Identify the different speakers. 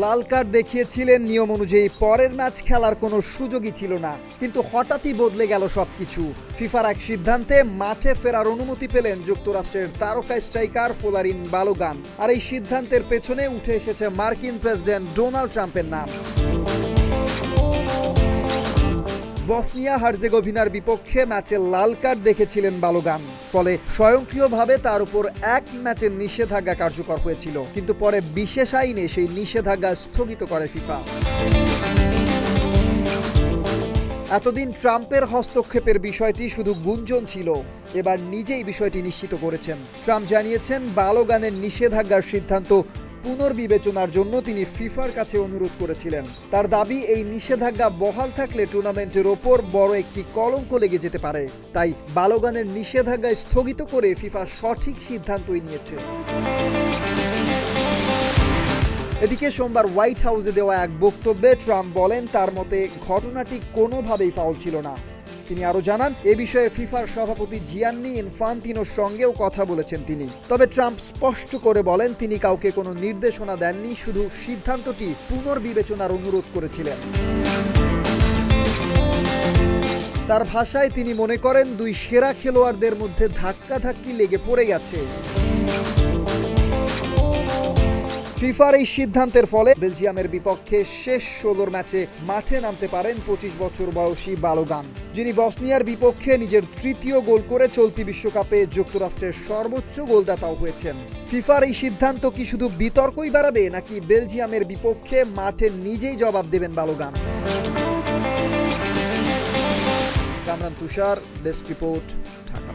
Speaker 1: লাল card দেখিয়েছিলেন, নিয়ম অনুযায়ী পরের ম্যাচ খেলার কোনো সুযোগই ছিল না। কিন্তু হঠাৎই বদলে গেল সবকিছু। ফিফার এক সিদ্ধান্তে মাঠে ফেরার অনুমতি পেলেন যুক্তরাষ্ট্রের তারকা স্ট্রাইকার ফোলারিন বালোগান। আর এই সিদ্ধান্তের পেছনে উঠে এসেছে মার্কিন প্রেসিডেন্ট ডোনাল্ড ট্রাম্পের নাম। বসনিয়া হার্জেগোভিনার বিপক্ষে ম্যাচে লাল কার্ড দেখেছিলেন বালোগান, ফলে স্বয়ংক্রিয়ভাবে তার উপর এক ম্যাচের নিষেধাজ্ঞা কার্যকর হয়েছিল। কিন্তু পরে বিশেষ আইনে সেই নিষেধাজ্ঞা স্থগিত করে ফিফা। এতদিন ট্রাম্পের হস্তক্ষেপের বিষয়টি শুধু গুঞ্জন ছিল, এবার নিজেই বিষয়টি নিশ্চিত করেছেন। ট্রাম্প জানিয়েছেন বালোগানের নিষেধাজ্ঞার সিদ্ধান্ত পুনর্বিবেচনার জন্য তিনি ফিফার কাছে অনুরোধ করেছিলেন। তার দাবি, এই নিষেধাজ্ঞা বহাল থাকলে টুর্নামেন্টের ওপর বড় একটি কলঙ্ক লেগে যেতে পারে। তাই বালোগানের নিষেধাজ্ঞা স্থগিত করে ফিফা সঠিক সিদ্ধান্তই নিয়েছে। এদিকে সোমবার হোয়াইট হাউসে দেওয়া এক বক্তব্যে ট্রাম্প বলেন, তার মতে ঘটনাটি কোনোভাবেই ফাউল ছিল না। তিনি আরও জানান, এ বিষয়ে ফিফার সভাপতি জিয়ান্নি ইনফান্তিনোর সঙ্গেও কথা বলেছেন তিনি। তবে ট্রাম্প স্পষ্ট করে বলেন, তিনি কাউকে কোনো নির্দেশনা দেননি, শুধু সিদ্ধান্তটি পুনর্বিবেচনার অনুরোধ করেছিলেন। তার ভাষায় তিনি মনে করেন, দুই সেরা খেলোয়াড়দের মধ্যে ধাক্কাধাক্কি লেগে পড়ে গেছে। ফিফার এই সিদ্ধান্তের ফলে বেলজিয়ামের বিপক্ষে শেষ 16 ম্যাচে মাঠে নামতে পারেন 25 বছর বয়সী বালোগান, যিনি বসনিয়ার বিপক্ষে নিজের তৃতীয় গোল করে চলতি বিশ্বকাপে যুক্তরাষ্ট্রের সর্বোচ্চ গোলদাতাও হয়েছেন। ফিফার এই সিদ্ধান্ত কি শুধু বিতর্কই বাড়াবে, নাকি বেলজিয়ামের বিপক্ষে মাঠে নিজেই জবাব দেবেন বালোগান? কামরান তুষার, ডেস্ক রিপোর্ট, ঢাকা।